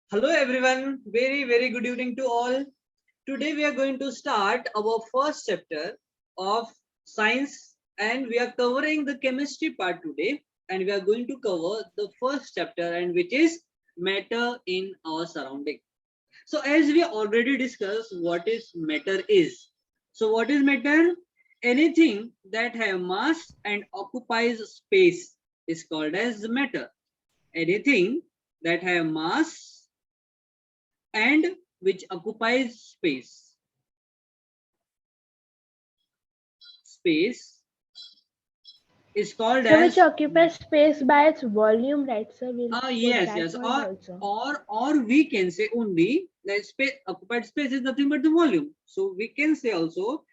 Hello everyone, very good evening to all. Today we are going to start our first chapter of science and we are covering the chemistry part today and we are going to cover the first chapter and which is matter in our surrounding. So as we already discussed what is matter is. So what is matter? Anything that have mass and occupies space is called as matter. Anything that have mass and which occupies space is called So which as occupies space by its volume, right? So we'll put yes that point also. or we can say only that space occupied space is nothing but the volume. So we can say also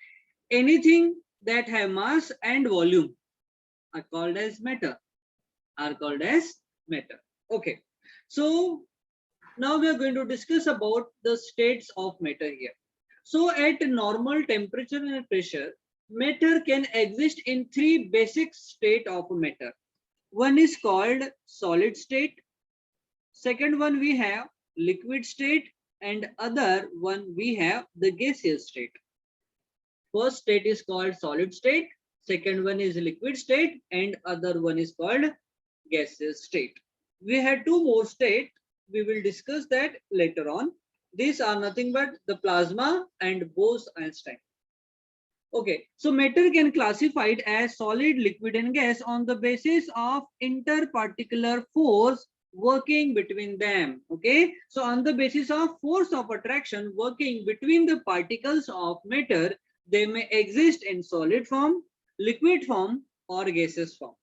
anything that have mass and volume are called as matter. Okay. So now we are going to discuss about the states of matter here. So at normal temperature and pressure, matter can exist in three basic state of matter. One is called solid state. Second one we have liquid state and other one we have the gaseous state. First state is called solid state. Second one is liquid state and other one is called gaseous state. We had two more states. We will discuss that later on. These are nothing but the plasma and Bose-Einstein. Okay, so matter can classified as solid, liquid and gas on the basis of interparticular force working between them. Okay, so on the basis of force of attraction working between the particles of matter, they may exist in solid form, liquid form or gaseous form.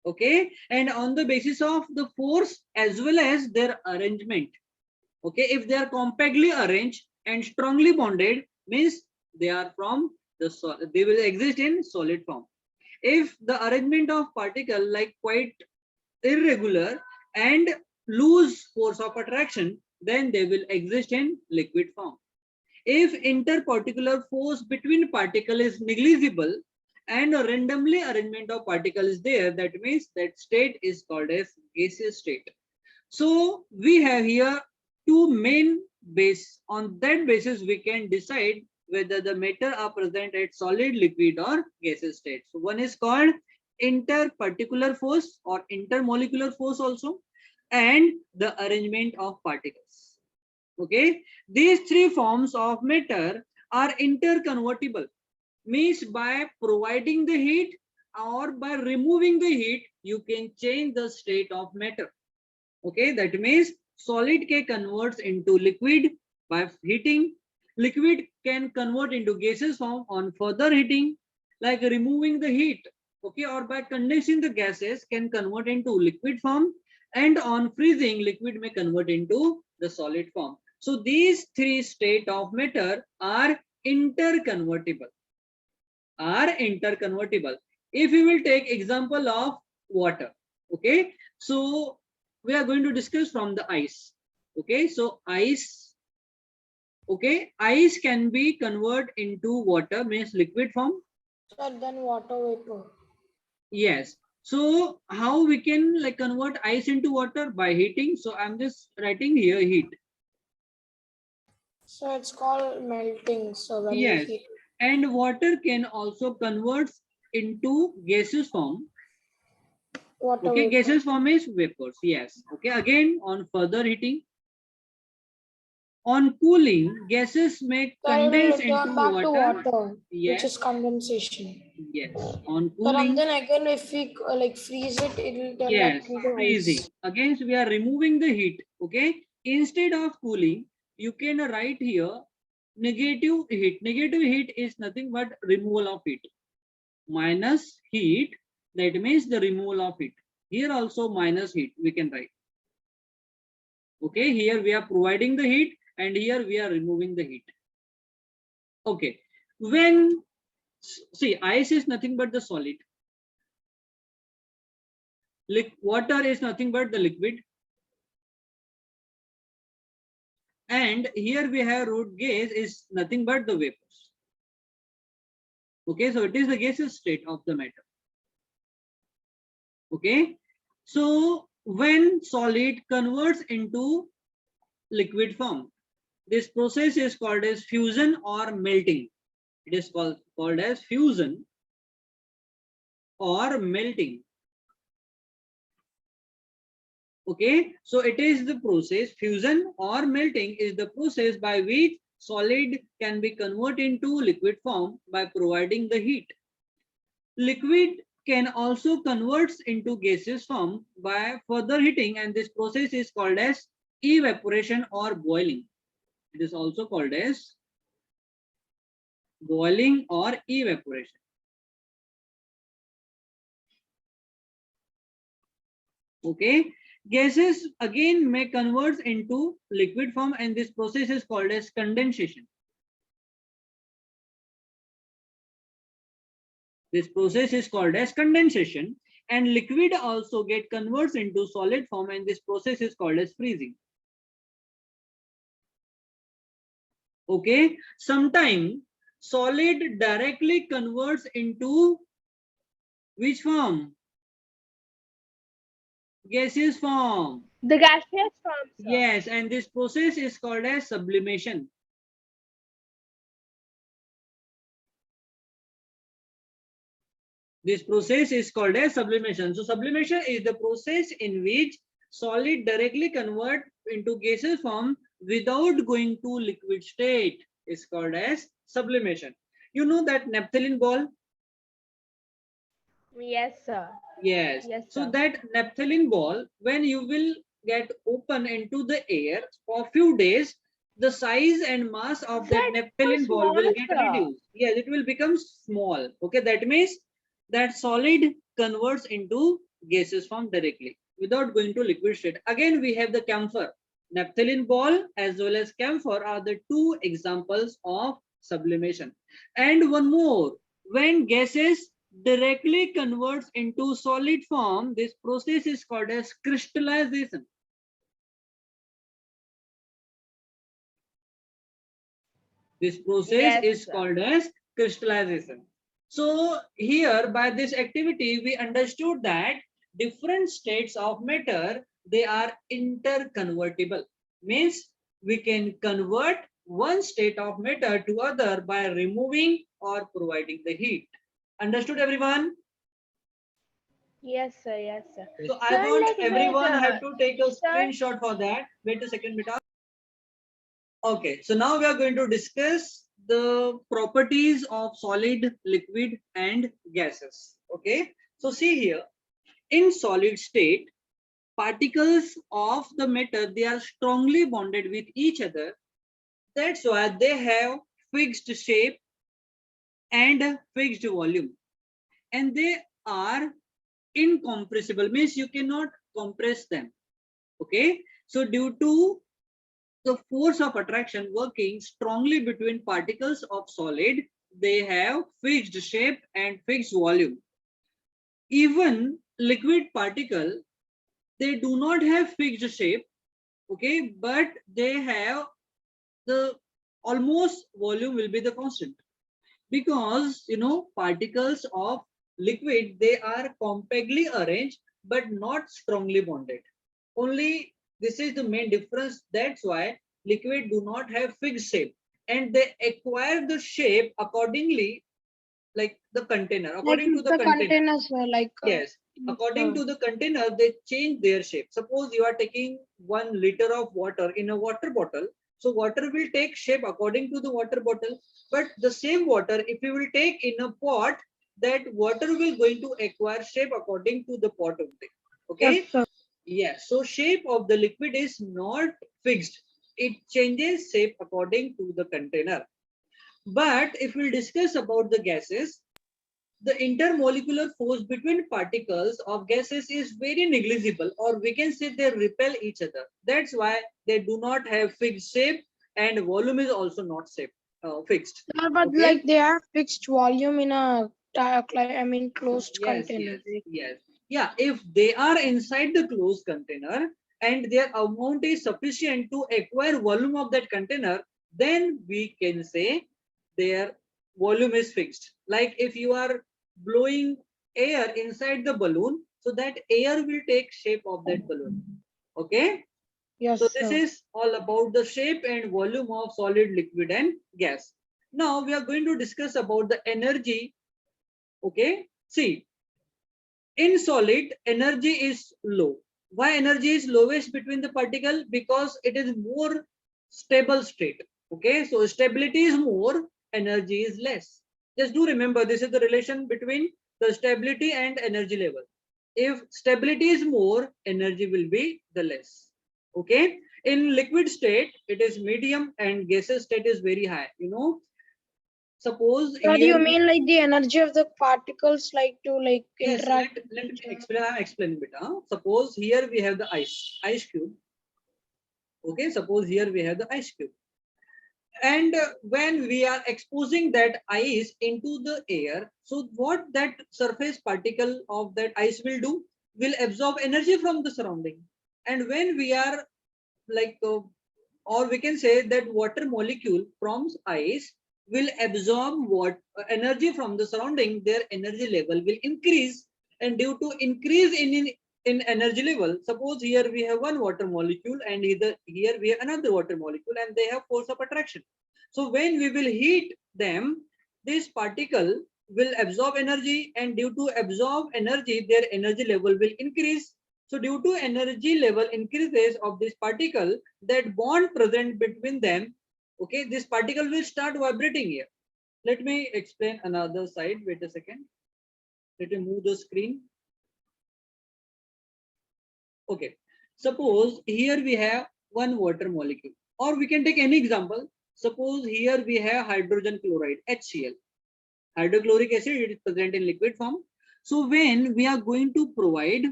Okay, and on the basis of the force as well as their arrangement. Okay, if they are compactly arranged and strongly bonded means they are from they will exist in solid form. If the arrangement of particle like quite irregular and lose force of attraction, then they will exist in liquid form. If interparticular force between particle is negligible and a randomly arrangement of particle is there, that means that state is called as gaseous state. So we have here two main base. On that basis, we can decide whether the matter are present at solid, liquid or gaseous state. So one is called interparticular force or intermolecular force also, and the arrangement of particles. Okay, these three forms of matter are interconvertible, means by providing the heat or by removing the heat, you can change the state of matter. Okay, that means solid can converts into liquid by heating. Liquid can convert into gaseous form on further heating, like removing the heat. Okay, or by condensing the gases can convert into liquid form, and on freezing, liquid may convert into the solid form. So these three state of matter are interconvertible. If we will take example of water, okay, so we are going to discuss from the ice. Okay, so ice, okay, ice can be converted into water, means liquid form. So then water vapor. Yes. So how we can like convert ice into water? By heating. So I'm just writing here heat. So it's called melting. So when Yes. we heat. And water can also convert into gaseous form. Water Okay, vapor. gaseous form is vapors. Yes. Okay, again on further heating. On cooling, gases may condense into Back to water, Yes. which is condensation. Yes. On But cooling. then again, if we like freeze it, it will turn Yes. back into Freezing. ice. Again, we are removing the heat. Okay. Instead of cooling, you can write here negative heat. Negative heat is nothing but removal of heat. Minus heat, that means the removal of heat. Here also minus heat we can write. Okay. Here we are providing the heat and here we are removing the heat. Okay. When see, ice is nothing but the solid. Water is nothing but the liquid. And here we have root gas is nothing but the vapors. Okay, so it is the gaseous state of the matter. Okay, so when solid converts into liquid form. This process is called as fusion or melting. It is called as fusion or melting. Okay, so it is the process, fusion or melting is the process by which solid can be converted into liquid form by providing the heat. Liquid can also convert into gaseous form by further heating, and this process is called as evaporation or boiling. It is also called as boiling or evaporation. Okay, gases again may convert into liquid form, and this process is called as condensation. This process is called as condensation, and liquid also get converts into solid form, and this process is called as freezing. Okay, sometimes solid directly converts into which form? Gaseous form. The gaseous form, sir. Yes, and this process is called as sublimation. This process is called as sublimation. So sublimation is the process in which solid directly convert into gaseous form without going to liquid state. Is called as sublimation. You know that naphthalene ball? Yes, sir. Yes. Yes, So sir. that naphthalene ball, when you will get open into the air for a few days, the size and mass of that naphthalene ball will get reduced. Yes, it will become small. Okay, that means that solid converts into gaseous form directly without going to liquid state. Again, we have the camphor. Naphthalene ball as well as camphor are the two examples of sublimation. And one more, when gases directly converts into solid form, this process is called as crystallization. This process is called as crystallization. So here by this activity, we understood that different states of matter, they are interconvertible. Means we can convert one state of matter to other by removing or providing the heat. Understood everyone? Yes, sir. Yes, sir. So I Sir, want like, everyone wait, have to take a sir. screenshot for that. Wait a second, beta. Okay, so now we are going to discuss the properties of solid, liquid, and gases. Okay, so see here, in solid state, particles of the matter, they are strongly bonded with each other. That's why they have fixed shape and fixed volume, and they are incompressible, means you cannot compress them. Okay, so due to the force of attraction working strongly between particles of solid, they have fixed shape and fixed volume. Even liquid particle, they do not have fixed shape, okay, but they have the almost volume will be the constant, because you know particles of liquid, they are compactly arranged but not strongly bonded. Only this is the main difference. That's why liquid do not have fixed shape, and they acquire the shape accordingly, like the container, according to the container. Containers were like Yes, according to the container, they change their shape. Suppose you are taking 1 liter of water in a water bottle, so water will take shape according to the water bottle. But the same water, if you will take in a pot, that water will going to acquire shape according to the pot only. Okay. Yes, sir. Yes. So shape of the liquid is not fixed. It changes shape according to the container. But if we discuss about the gases, the intermolecular force between particles of gases is very negligible, or we can say they repel each other. That's why they do not have fixed shape, and volume is also not fixed. Yeah, but Okay? like they have fixed volume in a closed Yes, container. yes, yes. Yeah, if they are inside the closed container and their amount is sufficient to acquire volume of that container, then we can say their volume is fixed. Like if you are blowing air inside the balloon, so that air will take shape of that balloon. Okay. Yes, So this sir. is all about the shape and volume of solid, liquid and gas. Now we are going to discuss about the energy. Okay, see, in solid, energy is low. Why energy is lowest between the particle? Because it is more stable state. Okay, so stability is more, energy is less. Just do remember, this is the relation between the stability and energy level. If stability is more, energy will be the less. Okay, in liquid state, it is medium and gaseous state is very high. Suppose Sir, you here we mean like the energy of the particles like to like Yes, interact with let me each other? explain. I'm explaining bit. Suppose here we have the ice cube. Okay, suppose here we have the ice cube. And when we are exposing that ice into the air, so what that surface particle of that ice will do, will absorb energy from the surrounding. And when we are like, or we can say that water molecule from ice will absorb what energy from the surrounding, their energy level will increase. And due to increase in energy level, suppose here we have one water molecule and here we have another water molecule and they have force of attraction. So when we will heat them, this particle will absorb energy, and due to absorb energy, their energy level will increase. So due to energy level increases of this particle, that bond present between them, okay, this particle will start vibrating here. Let me explain another side. Wait a second. Let me move the screen. Okay. Suppose here we have one water molecule, or we can take any example. Suppose here we have hydrogen chloride, HCl. Hydrochloric acid, it is present in liquid form. So when we are going to provide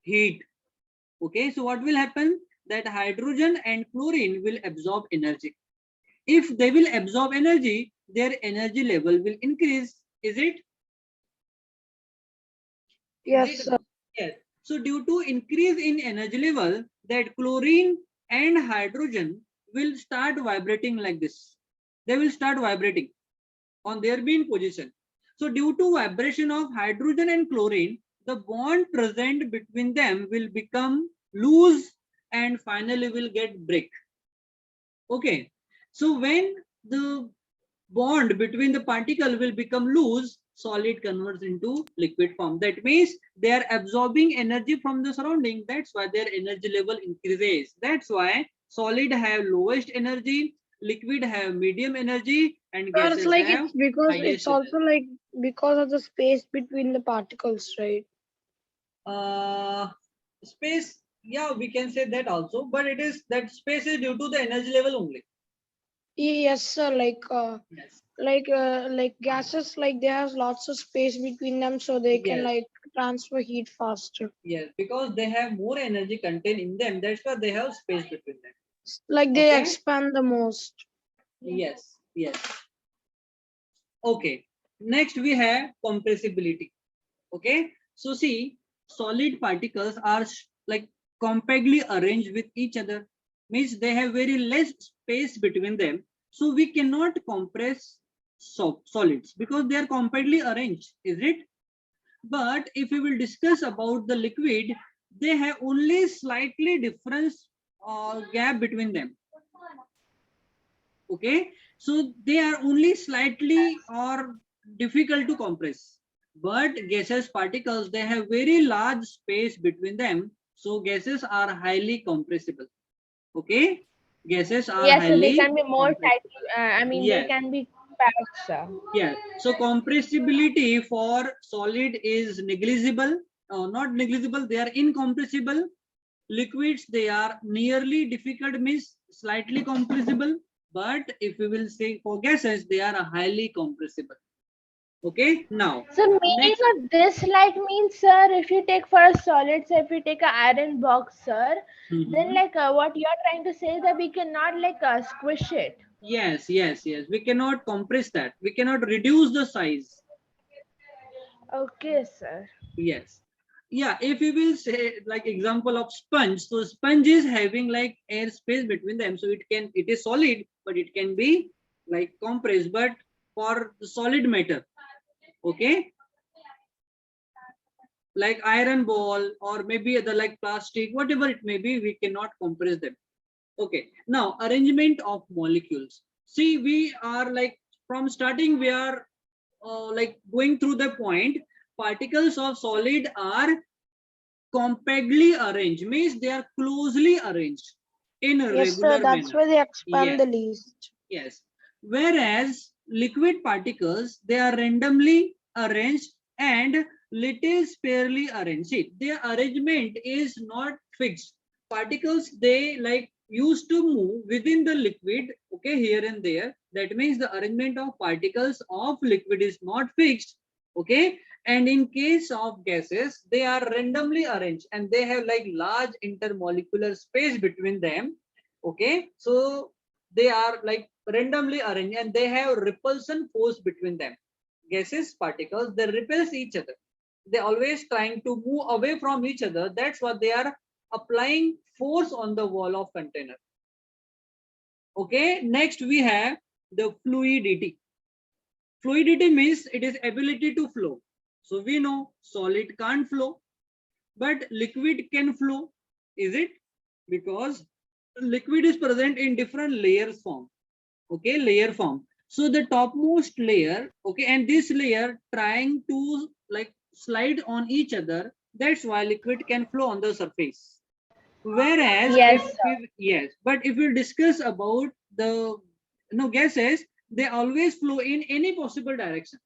heat, okay, so what will happen? That hydrogen and chlorine will absorb energy. If they will absorb energy, their energy level will increase. Is it? Is Yes, it? sir. Yes. So due to increase in energy level, that chlorine and hydrogen will start vibrating like this. They will start vibrating on their mean position. So due to vibration of hydrogen and chlorine, the bond present between them will become loose and finally will get break. Okay. So when the bond between the particle will become loose, solid converts into liquid form. That means they are absorbing energy from the surrounding. That's why their energy level increases. That's why solid have lowest energy, liquid have medium energy, and Sir, it's gases like have it's because it's highest also energy. like because of the space between the particles, right? Uh, Space, yeah, we can say that also, but it is that space is due to the energy level only. Yes, sir. Yes. Like gases, like they have lots of space between them, so they can Yes. like transfer heat faster. Yes, because they have more energy content in them. That's why they have space between them. Like they Okay. expand the most. Yes. Yes. Okay. Next we have compressibility. Okay. So see, solid particles are like compactly arranged with each other. Means they have very less space between them. So we cannot compress solids because they are compactly arranged. Is it? But if we will discuss about the liquid, they have only slightly difference gap between them. Okay, so they are only slightly or difficult to compress. But gaseous particles, they have very large space between them. So gases are highly compressible. Okay, gases are Yes, so they highly can be more tight. compressible. I mean, they Yes. can be packed, sir. Yeah, so compressibility for solid is negligible, not negligible, they are incompressible. Liquids, they are nearly difficult, means slightly compressible. But if we will say for gases, they are highly compressible. Okay, now, So meaning next, of this like means, sir, if you take for a solid, say if you take an iron box, sir, then Mhm. like what you're trying to say is that we cannot like squish it. Yes, yes, yes, we cannot compress that. We cannot reduce the size. Okay, sir. Yes. Yeah, if we will say like example of sponge, so sponge is having like air space between them, so it is solid, but it can be like compressed. But for the solid matter, okay, like iron ball or maybe the like plastic, whatever it may be, we cannot compress them. Okay, now arrangement of molecules. See, we are like from starting, we are like going through the point. Particles of solid are compactly arranged, means they are closely arranged in a Yes, sir. regular That's manner. why they expand Yes, the least. yes. Whereas liquid particles, they are randomly arranged and little sparely arranged. See, their arrangement is not fixed. Particles, they like used to move within the liquid, okay, here and there. That means the arrangement of particles of liquid is not fixed, okay. And in case of gases, they are randomly arranged and they have like large intermolecular space between them, okay. So they are like randomly arranged and they have repulsion force between them. Gases, particles, they repels each other. They always trying to move away from each other. That's what they are applying force on the wall of container. Okay, next we have the fluidity. Fluidity means it is ability to flow. So we know solid can't flow, but liquid can flow. Is it? Because liquid is present in different layers form. Okay, layer form. So the topmost layer, okay, and this layer trying to like slide on each other. That's why liquid can flow on the surface. Whereas Yes, if sir. we, yes, but if we discuss about the gases, they always flow in any possible direction.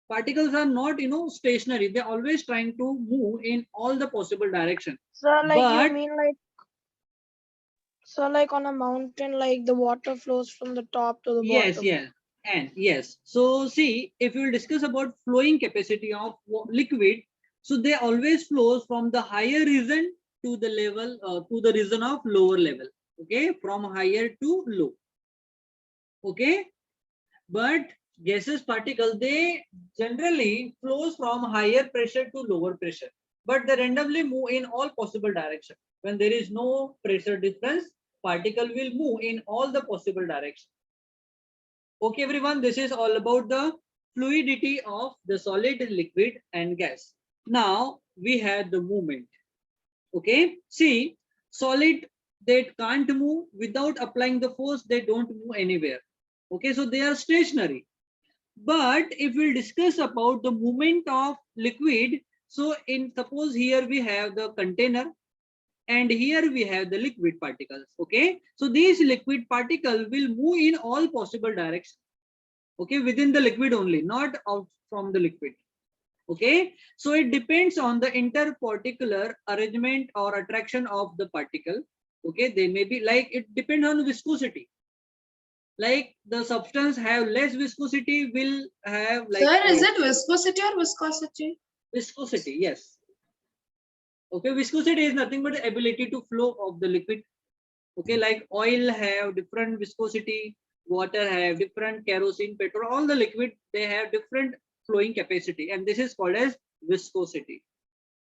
Particles are not stationary. They're always trying to move in all the possible direction. So, like you But mean like so, like on a mountain, like the water flows from the top to the yes, bottom. yes, and yes. So see, if we will discuss about flowing capacity of liquid, so they always flows from the higher region to the level to the region of lower level. Okay, from higher to low. Okay, but gaseous particle, they generally flows from higher pressure to lower pressure, but they randomly move in all possible direction. When there is no pressure difference, particle will move in all the possible direction. Okay, everyone, this is all about the fluidity of the solid, liquid, and gas. Now we have the movement. Okay, see, solid, they can't move without applying the force, they don't move anywhere. Okay, so they are stationary. But if we'll discuss about the movement of liquid, so in suppose here we have the container and here we have the liquid particles. Okay, so these liquid particle will move in all possible directions. Okay, within the liquid only, not out from the liquid. Okay, so it depends on the interparticular arrangement or attraction of the particle. Okay, they may be like, it depends on viscosity. Like the substance have less viscosity will have like Sir, is it viscosity or viscosity? viscosity, yes. Okay, viscosity is nothing but the ability to flow of the liquid. Okay, like oil have different viscosity, water have different, kerosene, petrol, all the liquid, they have different flowing capacity, and this is called as viscosity.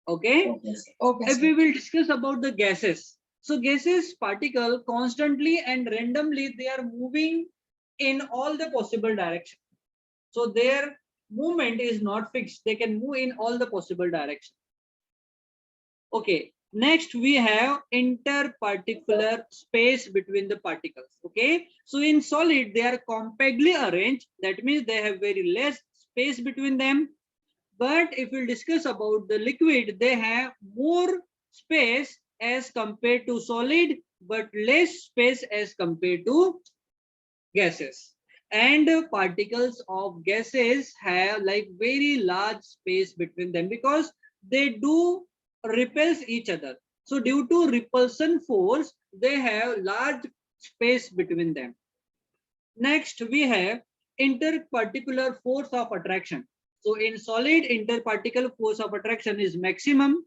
Okay, Okay, sir. Okay, if sir. we will discuss about the gases, so gases particle constantly and randomly they are moving in all the possible directions. So their movement is not fixed, they can move in all the possible directions. Okay, next we have interparticular space between the particles. Okay, so in solid they are compactly arranged, that means they have very less space between them. But if we discuss about the liquid, they have more space as compared to solid, but less space as compared to gases. And particles of gases have like very large space between them because they do repels each other. So due to repulsion force, they have large space between them. Next, we have interparticular force of attraction. So in solid, interparticle force of attraction is maximum.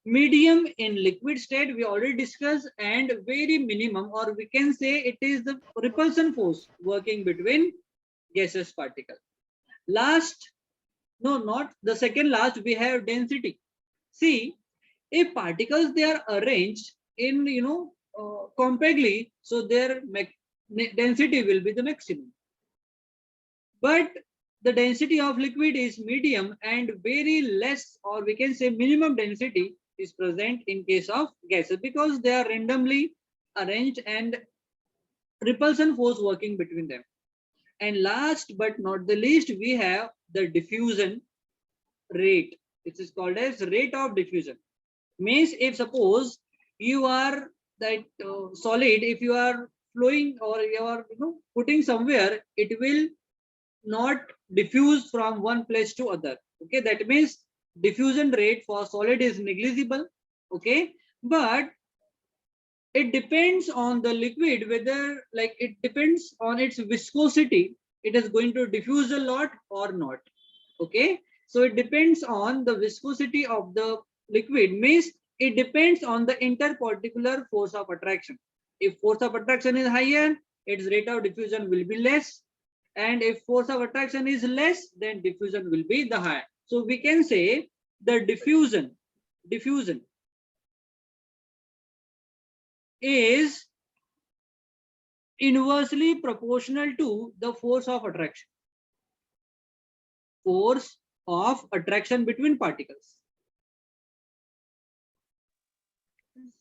Medium in liquid state, we already discussed, and very minimum, or we can say it is the repulsion force working between gaseous particle. Last, no, not the second last, we have density. See, if particles they are arranged in compactly, so their density will be the maximum. But the density of liquid is medium and very less, or we can say minimum density is present in case of gases because they are randomly arranged and repulsion force working between them. And last but not the least, we have the diffusion rate. It is called as rate of diffusion. Means if suppose you are that solid, if you are flowing or you are putting somewhere, it will not diffuse from one place to other. Okay, that means diffusion rate for solid is negligible. Okay, but it depends on the liquid, whether like it depends on its viscosity, it is going to diffuse a lot or not. Okay, so it depends on the viscosity of the liquid, means it depends on the interparticular force of attraction. If force of attraction is higher, its rate of diffusion will be less, and if force of attraction is less, then diffusion will be the higher. So we can say the diffusion is inversely proportional to the force of attraction. Force of attraction between particles.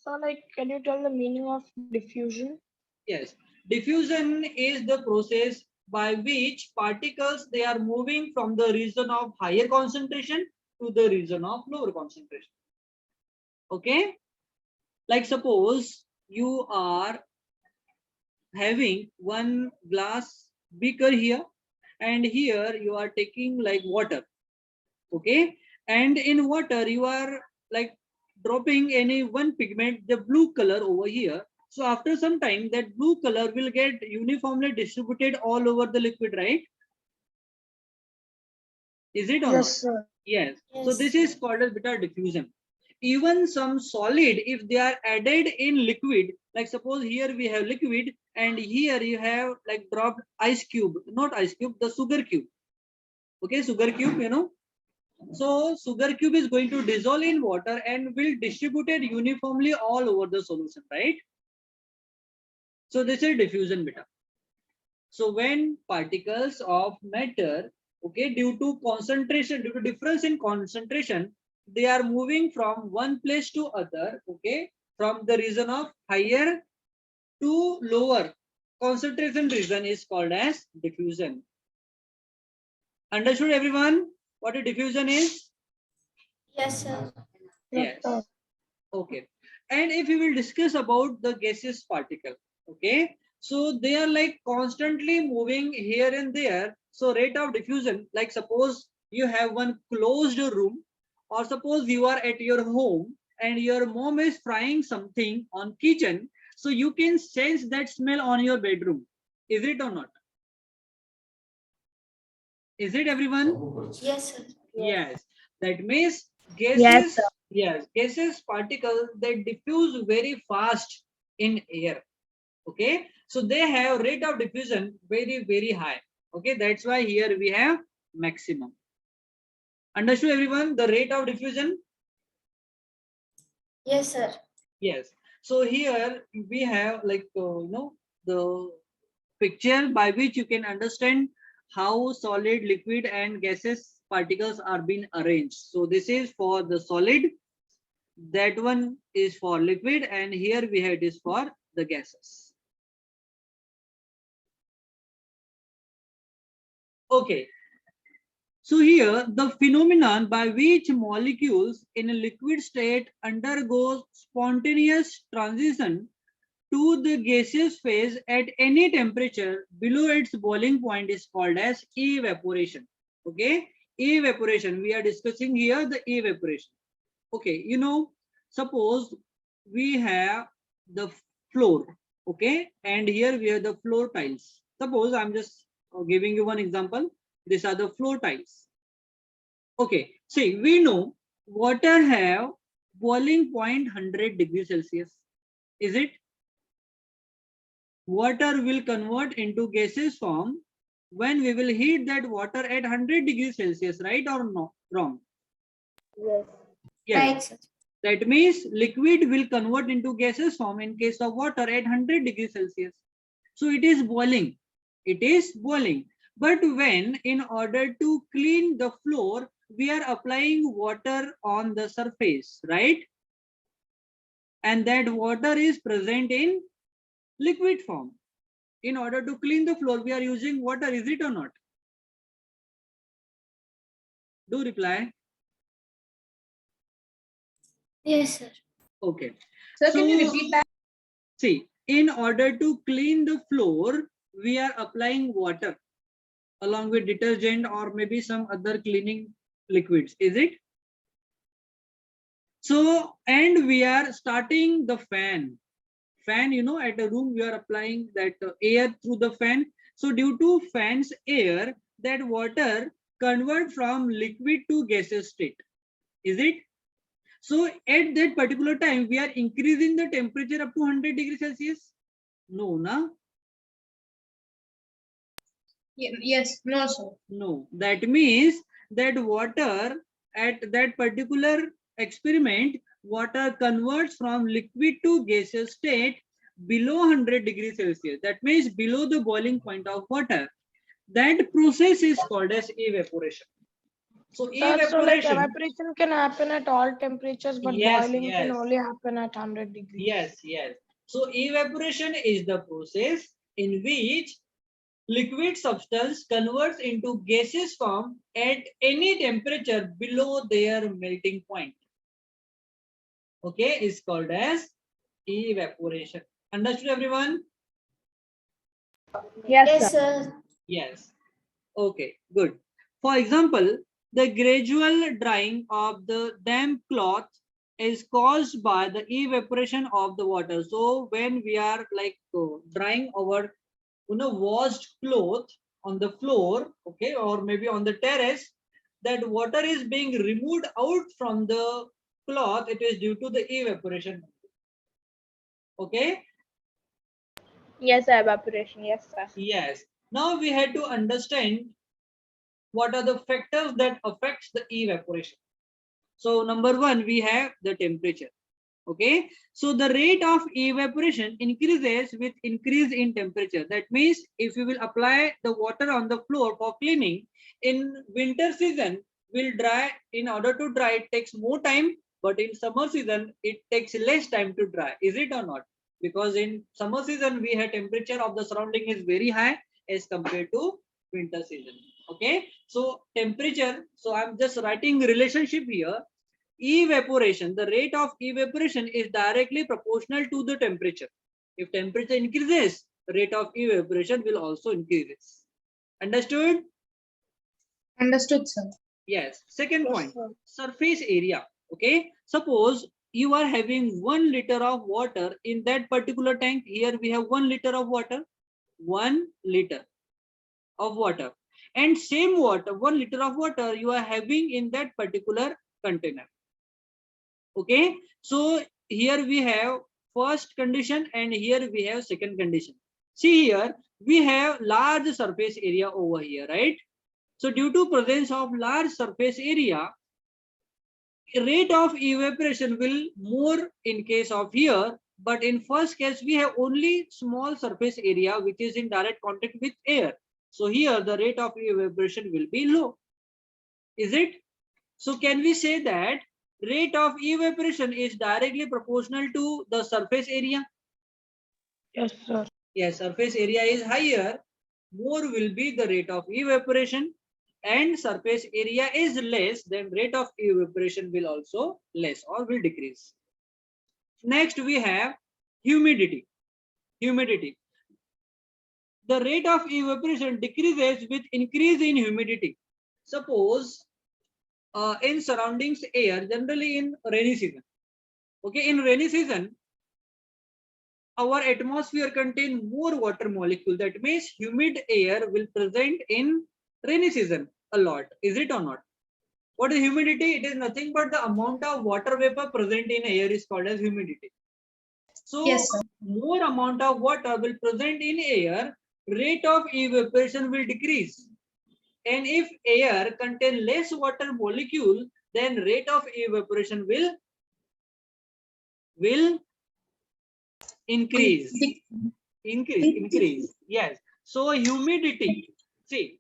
So like, can you tell the meaning of diffusion? Yes, diffusion is the process by which particles, they are moving from the region of higher concentration to the region of lower concentration. Okay, like suppose you are having one glass beaker here, and here you are taking like water. Okay, and in water you are like dropping any one pigment, the blue color over here. So after some time, that blue color will get uniformly distributed all over the liquid, right? Is it or not? Yes, sir. Yes. So Yes. this is called as beta diffusion. Even some solid, if they are added in liquid, like suppose here we have liquid and here you have like dropped ice cube, not ice cube, the sugar cube. Okay, sugar cube, So sugar cube is going to dissolve in water and will distribute it uniformly all over the solution, right? So this is diffusion beta. So when particles of matter, okay, due to concentration, due to difference in concentration, they are moving from one place to other, okay, from the region of higher to lower concentration region is called as diffusion. Understood everyone what a diffusion is? Yes, sir. Yes. Okay. And if we will discuss about the gaseous particle, okay, so they are like constantly moving here and there. So rate of diffusion, like suppose you have one closed room, or suppose you are at your home and your mom is frying something on kitchen, so you can sense that smell on your bedroom. Is it or not? Is it everyone? Yes, sir. Yes. That means Yes, gases, sir. yes, gases particles, they diffuse very fast in air. Okay, so they have rate of diffusion very high. Okay, that's why here we have maximum. Understood everyone the rate of diffusion? Yes, sir. Yes. So here we have like the picture by which you can understand how solid, liquid and gaseous particles are being arranged. So this is for the solid, that one is for liquid, and here we have this for the gases. Okay, so here the phenomenon by which molecules in a liquid state undergoes spontaneous transition to the gaseous phase at any temperature below its boiling point is called as evaporation. Okay, evaporation, we are discussing here the evaporation. Okay, suppose we have the floor, okay, and here we have the floor tiles. Suppose I'm just giving you one example. These are the floor tiles. Okay, see, we know water have boiling point 100 degrees Celsius. Is it? Water will convert into gaseous form when we will heat that water at 100 degrees Celsius, right or no? Wrong? Yes. Yes. Right, sir. That means liquid will convert into gaseous form in case of water at 100 degrees Celsius. So it is boiling. It is boiling. But when in order to clean the floor, we are applying water on the surface, right? And that water is present in liquid form. In order to clean the floor, we are using water, is it or not? Do reply. Yes, sir. Okay. Sir, can you So, repeat that? see, in order to clean the floor, we are applying water along with detergent or maybe some other cleaning liquids, is it? So, and we are starting the fan. Fan, you know, at a room, we are applying that air through the fan. So, due to fan's air, that water convert from liquid to gaseous state, is it? So, at that particular time, we are increasing the temperature up to 100 degrees Celsius. No, na? Yes, no, sir. No. That means that water at that particular experiment, water converts from liquid to gaseous state below 100 degrees Celsius. That means below the boiling point of water. That process is called as evaporation. So Sir, so like evaporation. evaporation can happen at all temperatures, but Yes, boiling can yes. only happen at 100 degrees. Yes, yes. So evaporation is the process in which liquid substance converts into gaseous form at any temperature below their melting point. Okay, is called as evaporation. Understood, everyone? Yes, Yes, sir. sir. Yes. Okay, good. For example, the gradual drying of the damp cloth is caused by the evaporation of the water. So when we are like drying our washed cloth on the floor, okay, or maybe on the terrace, that water is being removed out from the cloth. It is due to the evaporation. Okay. Yes, sir. Evaporation. Yes, sir. Yes. Now we had to understand what are the factors that affects the evaporation. So number one, we have the temperature. Okay, so the rate of evaporation increases with increase in temperature. That means if you will apply the water on the floor for cleaning in winter season, will dry. In order to dry, it takes more time, but in summer season it takes less time to dry. Is it or not? Because in summer season we have temperature of the surrounding is very high as compared to winter season. Okay, so temperature, so I'm just writing relationship here. Evaporation, the rate of evaporation is directly proportional to the temperature. If temperature increases, the rate of evaporation will also increase. Understood? Understood, sir. Yes. Second Yes, point, sir. surface area. Okay, suppose you are having 1 liter of water in that particular tank. Here we have 1 liter of water, 1 liter of water, and same water, 1 liter of water you are having in that particular container. Okay, so here we have first condition and here we have second condition. See here we have large surface area over here, right? So due to presence of large surface area, rate of evaporation will more in case of here, but in first case we have only small surface area which is in direct contact with air. So here the rate of evaporation will be low. Is it? So can we say that rate of evaporation is directly proportional to the surface area? Yes, sir. Yes, surface area is higher, more will be the rate of evaporation, and surface area is less, then rate of evaporation will also less or will decrease. Next we have humidity. Humidity. The rate of evaporation decreases with increase in humidity. Suppose in surroundings air, generally in rainy season. Okay, in rainy season, our atmosphere contain more water molecule. That means humid air will present in rainy season a lot. Is it or not? What is humidity? It is nothing but the amount of water vapor present in air is called as humidity. So Yes, sir. more amount of water will present in air, rate of evaporation will decrease. And if air contain less water molecule, then rate of evaporation will increase. Increase. Yes. So humidity, see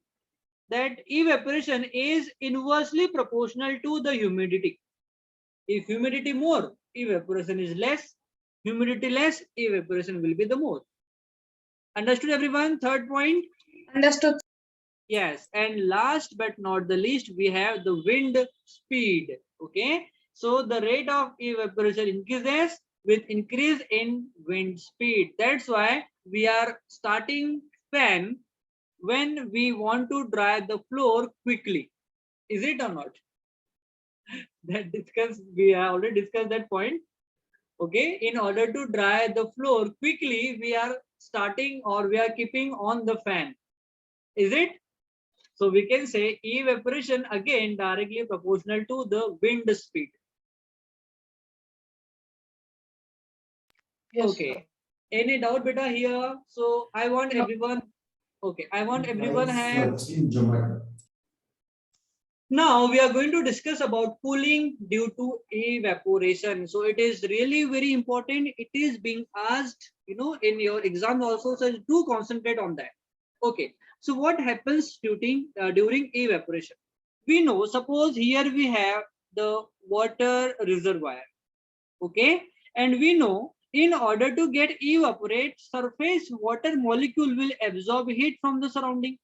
that evaporation is inversely proportional to the humidity. If humidity more, evaporation is less. Humidity less, evaporation will be the more. Understood everyone? Third point. Understood. Yes, and last but not the least, we have the wind speed. Okay, so the rate of evaporation increases with increase in wind speed. That's why we are starting fan when we want to dry the floor quickly. Is it or not? We have already discussed that point. Okay, in order to dry the floor quickly, we are starting or we are keeping on the fan. Is it? So we can say evaporation again directly proportional to the wind speed. Yes, Okay. sir. Any doubt beta here? So I want No. everyone. Okay, I want everyone have. Now we are going to discuss about cooling due to evaporation. So it is really very important. It is being asked, in your exam also. So do concentrate on that. Okay. So what happens during evaporation? We know. Suppose here we have the water reservoir. Okay, and we know in order to get evaporate, surface water molecule will absorb heat from the surrounding.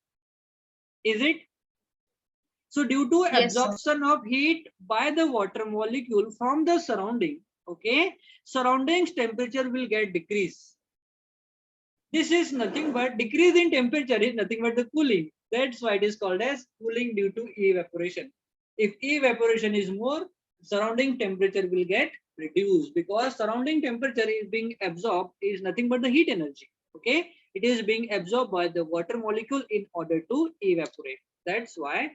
Is it? So due to Yes, sir. absorption of heat by the water molecule from the surrounding, okay, surroundings temperature will get decrease. This is nothing but decrease in temperature is nothing but the cooling. That's why it is called as cooling due to evaporation. If evaporation is more, surrounding temperature will get reduced because surrounding temperature is being absorbed is nothing but the heat energy. Okay, it is being absorbed by the water molecule in order to evaporate. That's why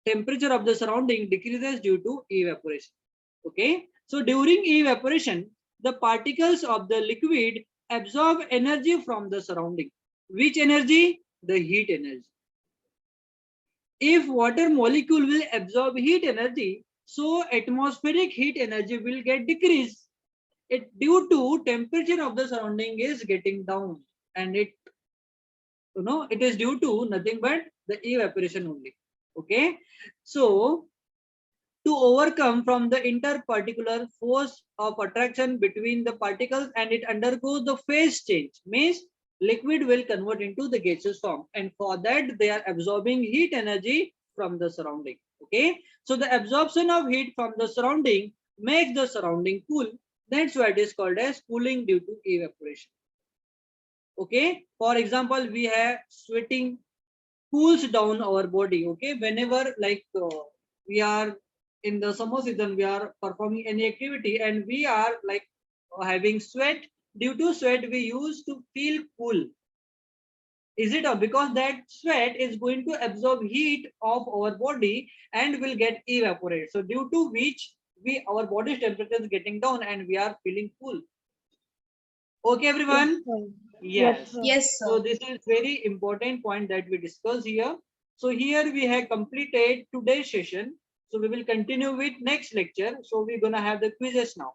temperature of the surrounding decreases due to evaporation. Okay, so during evaporation, the particles of the liquid absorb energy from the surrounding. Which energy? The heat energy. If water molecule will absorb heat energy, so atmospheric heat energy will get decreased. It due to temperature of the surrounding is getting down, and it is due to nothing but the evaporation only. Okay, so to overcome from the interparticular force of attraction between the particles and it undergoes the phase change, means liquid will convert into the gaseous form, and for that they are absorbing heat energy from the surrounding. Okay, so the absorption of heat from the surrounding makes the surrounding cool. That's why it is called as cooling due to evaporation. Okay, for example, we have sweating cools down our body. Okay, whenever we are in the summer season, we are performing any activity and we are having sweat. Due to sweat we used to feel cool. Is it? Because that sweat is going to absorb heat of our body and will get evaporated, so due to which our body's temperature is getting down and we are feeling cool. Okay everyone? Yes, Yes. sir. Yes, So sir. this is very important point that we discussed here. So here we have completed today's session. So we will continue with next lecture. So we're gonna have the quizzes now.